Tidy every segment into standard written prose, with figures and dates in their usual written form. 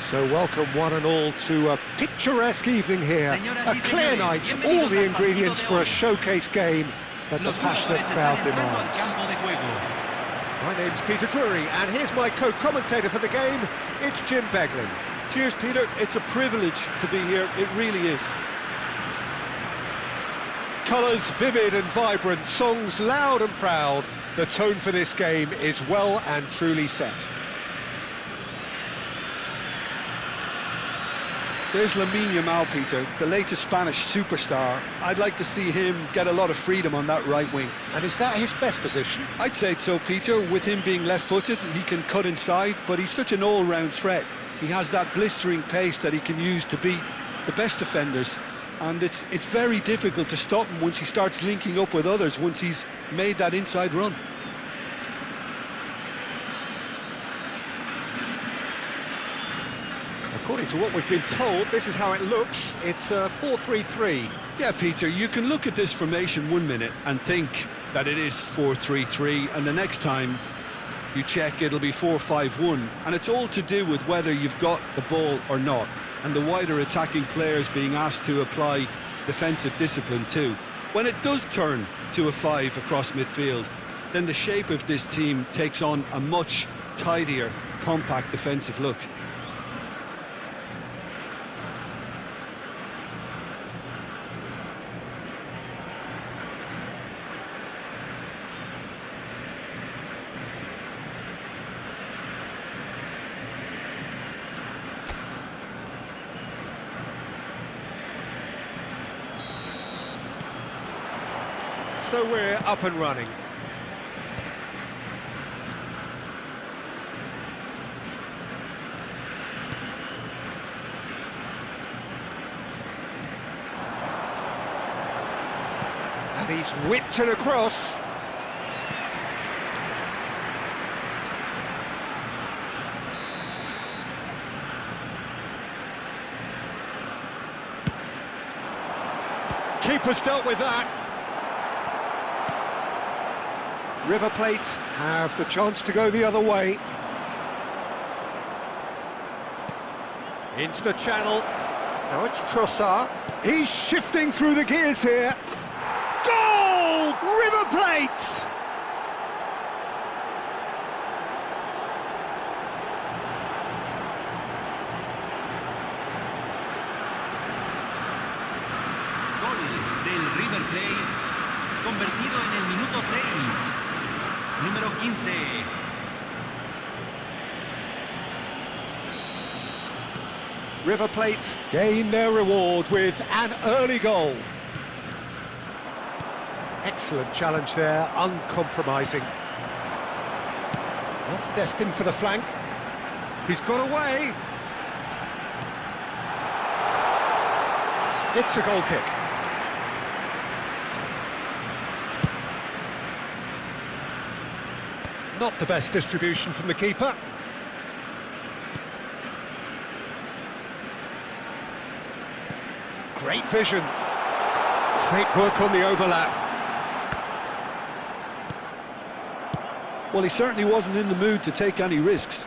So welcome one and all to a picturesque evening here, a clear night, all the ingredients for a showcase game that the passionate crowd demands. My name's Peter Drury, and here's my co-commentator for the game, it's Jim Beglin. Cheers, Peter. It's a privilege to be here, it really is. Colours vivid and vibrant, songs loud and proud. The tone for this game is well and truly set. There's Lamine Yamal, Peter, the latest Spanish superstar. I'd like to see him get a lot of freedom on that right wing. And is that his best position? I'd say so, Peter. With him being left-footed, he can cut inside, but he's such an all-round threat. He has that blistering pace that he can use to beat the best defenders. And it's very difficult to stop him once he starts linking up with others, once he's made that inside run. According to what we've been told, this is how it looks. It's 4-3-3. Yeah, Peter, you can look at this formation 1 minute and think that it is 4-3-3, and the next time you check, it'll be 4-5-1. And it's all to do with whether you've got the ball or not, and the wider attacking players being asked to apply defensive discipline too. When it does turn to a 5 across midfield, then the shape of this team takes on a much tidier, compact defensive look. So we're up and running. And he's whipped it across. Keeper's dealt with that. River Plate have the chance to go the other way. Into the channel. Now it's Trossard. He's shifting through the gears here. Goal! River Plate! Gol del River Plate, convertido en el minuto 6. Número 15. River Plate gain their reward with an early goal. Excellent challenge there, uncompromising. That's destined for the flank. He's got away. It's a goal kick. Not the best distribution from the keeper. Great vision. Great work on the overlap. Well, he certainly wasn't in the mood to take any risks.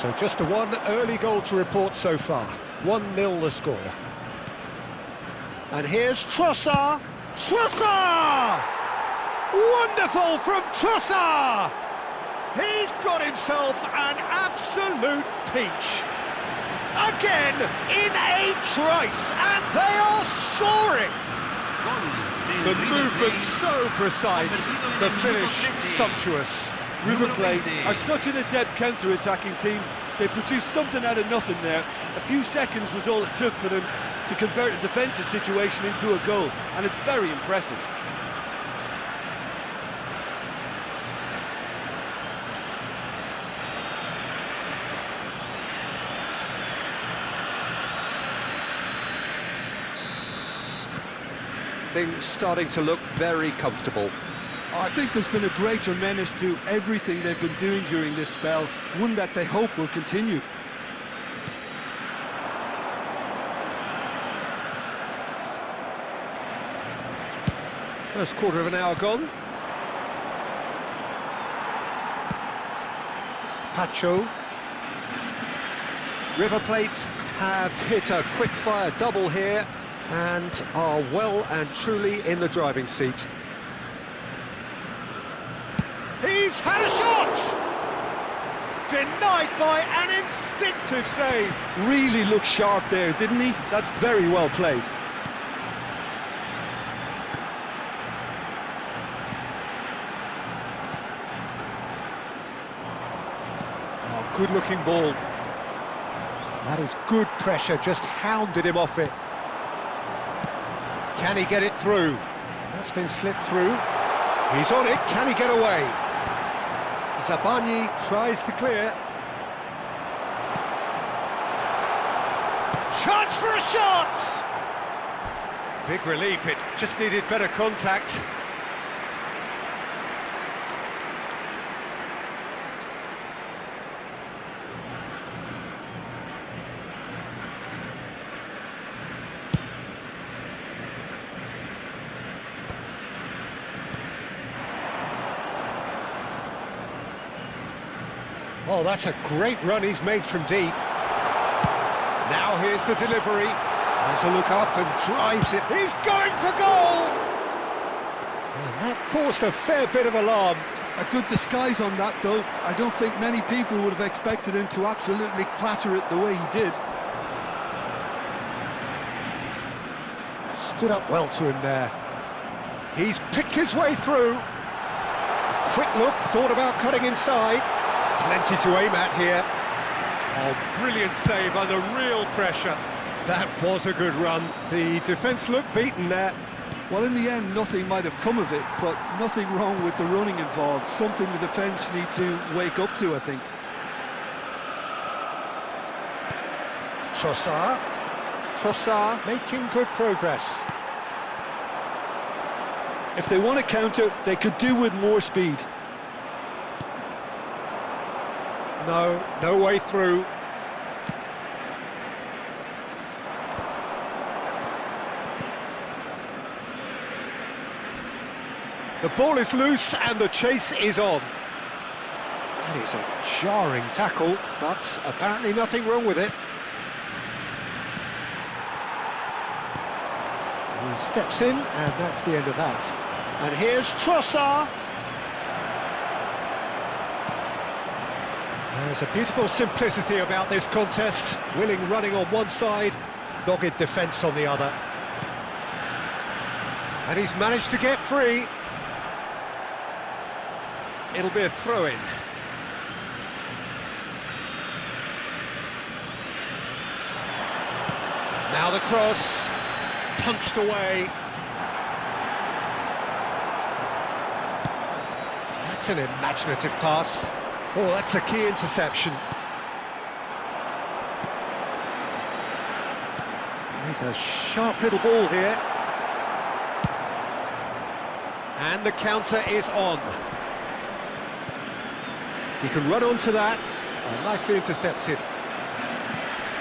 So just the one early goal to report so far. 1-0 the score. And here's Trossard. Trossard! Wonderful from Trossard! He's got himself an absolute peach. Again, in a trice, and they are soaring. The movement so precise, the finish sumptuous. River Plate are such an adept counter-attacking team. They produced something out of nothing there. A few seconds was all it took for them to convert a defensive situation into a goal, and it's very impressive. Things starting to look very comfortable. I think there's been a greater menace to everything they've been doing during this spell, one that they hope will continue. First quarter of an hour gone. Pacho. River Plate have hit a quick-fire double here and are well and truly in the driving seat. He's had a shot! Denied by an instinctive save. Really looked sharp there, didn't he? That's very well played. Oh, good-looking ball. That is good pressure, just hounded him off it. Can he get it through? That's been slipped through. He's on it, can he get away? Zabani tries to clear. Chance for a shot! Big relief, it just needed better contact. Oh, that's a great run he's made from deep. Now here's the delivery. Has a look up and drives it. He's going for goal! And that caused a fair bit of alarm. A good disguise on that, though. I don't think many people would have expected him to absolutely clatter it the way he did. Stood up well to him there. He's picked his way through. A quick look, thought about cutting inside. Plenty to aim at here. Oh, brilliant save under real pressure. That was a good run. The defence looked beaten there. Well, in the end, nothing might have come of it, but nothing wrong with the running involved. Something the defence need to wake up to, I think. Trossard making good progress. If they want to counter, they could do with more speed. No way through. The ball is loose and the chase is on. That is a jarring tackle, but apparently nothing wrong with it. He steps in and that's the end of that. And here's Trossard. There's a beautiful simplicity about this contest. Willing running on one side, dogged defence on the other. And he's managed to get free. It'll be a throw-in. Now the cross, punched away. That's an imaginative pass. Oh, that's a key interception. He's a sharp little ball here. And the counter is on. He can run onto that. Oh, nicely intercepted.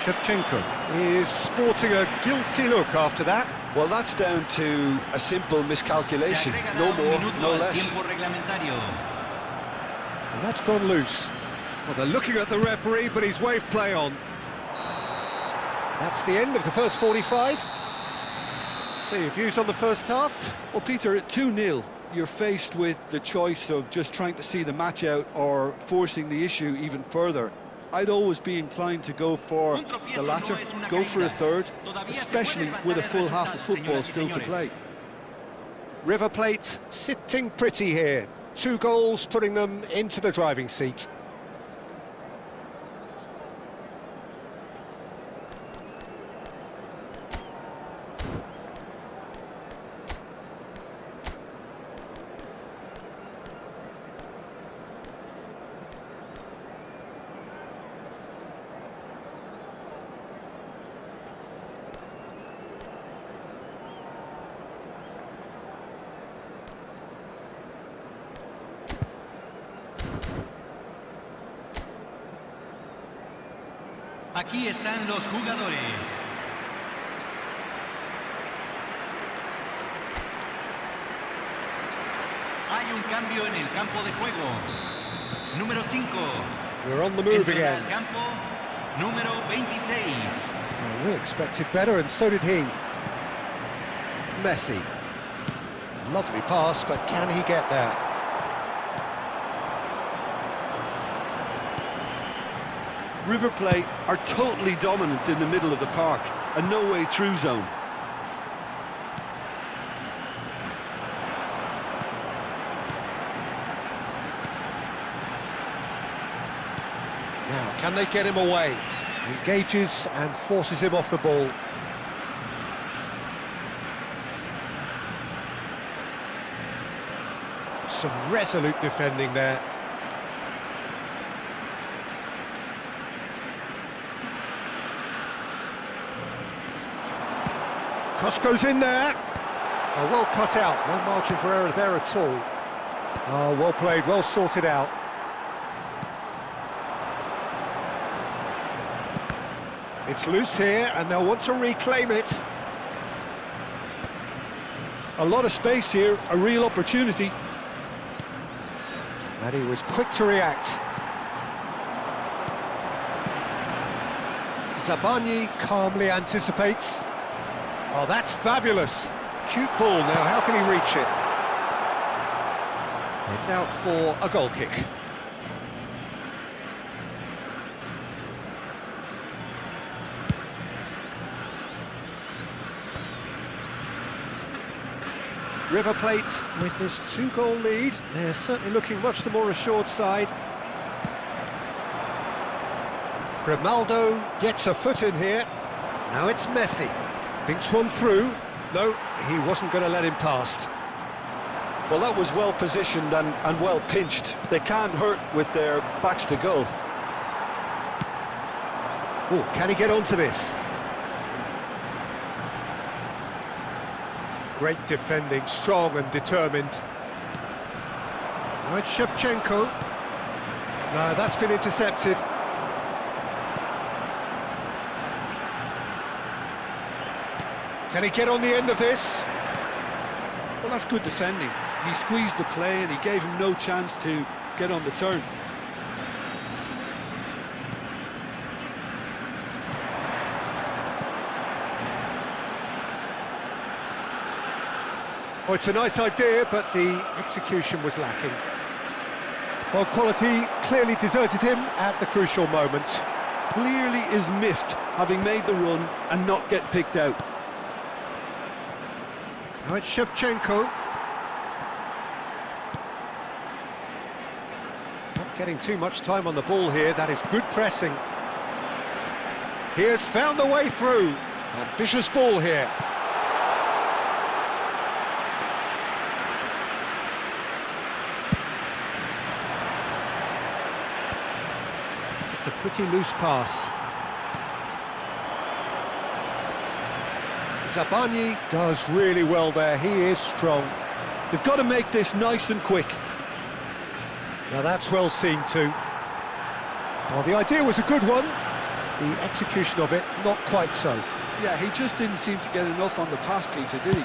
Shevchenko is sporting a guilty look after that. Well, that's down to a simple miscalculation. No more, no less. And that's gone loose. Well, they're looking at the referee, but he's waved play on. That's the end of the first 45. So your views on the first half? Well, Peter, at 2-0, you're faced with the choice of just trying to see the match out or forcing the issue even further. I'd always be inclined to go for the latter, go for a third, especially with a full half of football still to play. River Plate sitting pretty here. 2 goals putting them into the driving seat. Aquí están los jugadores. Hay un cambio en el campo de juego. Número 5. We're on the move Entrará again. al campo número 26. Well, we expected better, and so did he. Messi. Lovely pass, but can he get there? River Plate are totally dominant in the middle of the park, a no-way through zone. Now, can they get him away? Engages and forces him off the ball. Some resolute defending there. Cross goes in there. Oh, well cut out, no margin for error there at all. Oh, well played, well sorted out. It's loose here, and they'll want to reclaim it. A lot of space here, a real opportunity. And he was quick to react. Zabani calmly anticipates. Oh, that's fabulous. Cute ball now, how can he reach it? It's out for a goal kick. River Plate with this 2-goal lead. They're certainly looking much the more assured side. Grimaldo gets a foot in here. Now it's Messi. Thinks one through. No, he wasn't going to let him past. Well, that was well positioned and well pinched. They can't hurt with their backs to goal. Oh, can he get onto this? Great defending, strong and determined. Now it's Shevchenko. No, that's been intercepted. Can he get on the end of this? Well, that's good defending. He squeezed the play and he gave him no chance to get on the turn. Oh, it's a nice idea, but the execution was lacking. Well, quality clearly deserted him at the crucial moment. Clearly is miffed, having made the run and not get picked out. Now it's Shevchenko. Not getting too much time on the ball here, that is good pressing. He has found the way through. Ambitious ball here. It's a pretty loose pass. Zabani does really well there, he is strong. They've got to make this nice and quick. Now that's well seen too. Well, the idea was a good one, the execution of it not quite so. Yeah, he just didn't seem to get enough on the pass, Peter, did he?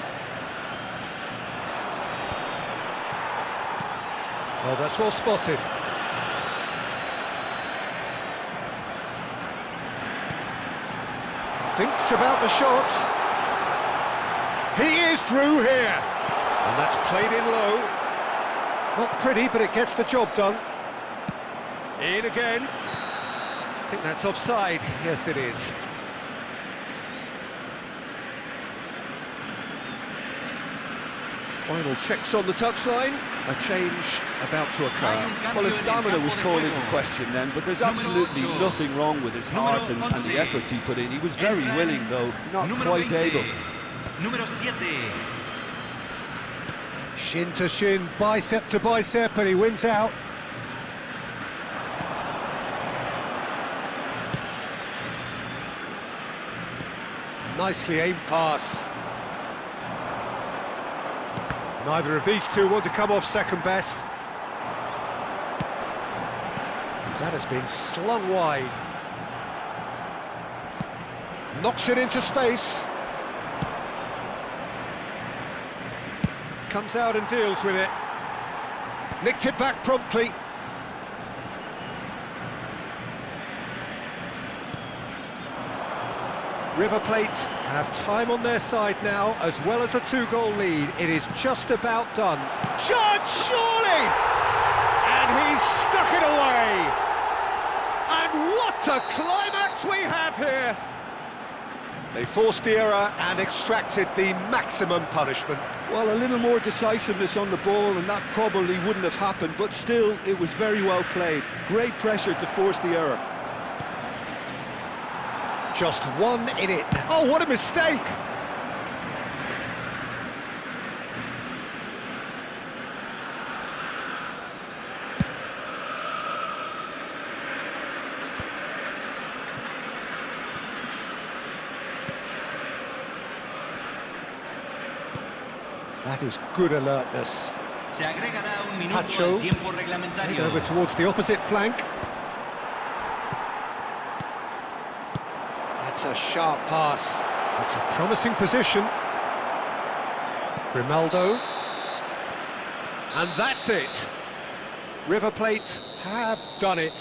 Oh, that's well spotted. Thinks about the shot. He is through here. And that's played in low. Not pretty, but it gets the job done. In again. I think that's offside. Yes, it is. Final checks on the touchline. A change about to occur. Well, his stamina was called into question then, but there's absolutely nothing wrong with his heart and the efforts he put in. He was very willing, though, not quite able. Número 7. Shin to shin, bicep to bicep, and he wins out. Nicely aimed pass. Neither of these two want to come off second best. That has been slung wide. Knocks it into space. Comes out and deals with it. Nicked it back promptly. River Plate have time on their side now, as well as a 2-goal lead. It is just about done. Shot, surely! And he's stuck it away! And what a climax we have here! They forced the error and extracted the maximum punishment. Well, a little more decisiveness on the ball and that probably wouldn't have happened, but still, it was very well played. Great pressure to force the error. Just one in it. Oh, what a mistake! That is good alertness. Se agregará un minuto Pacho, al tiempo reglamentario. over towards the opposite flank. That's a sharp pass. It's a promising position. Grimaldo. And that's it. River Plate have done it.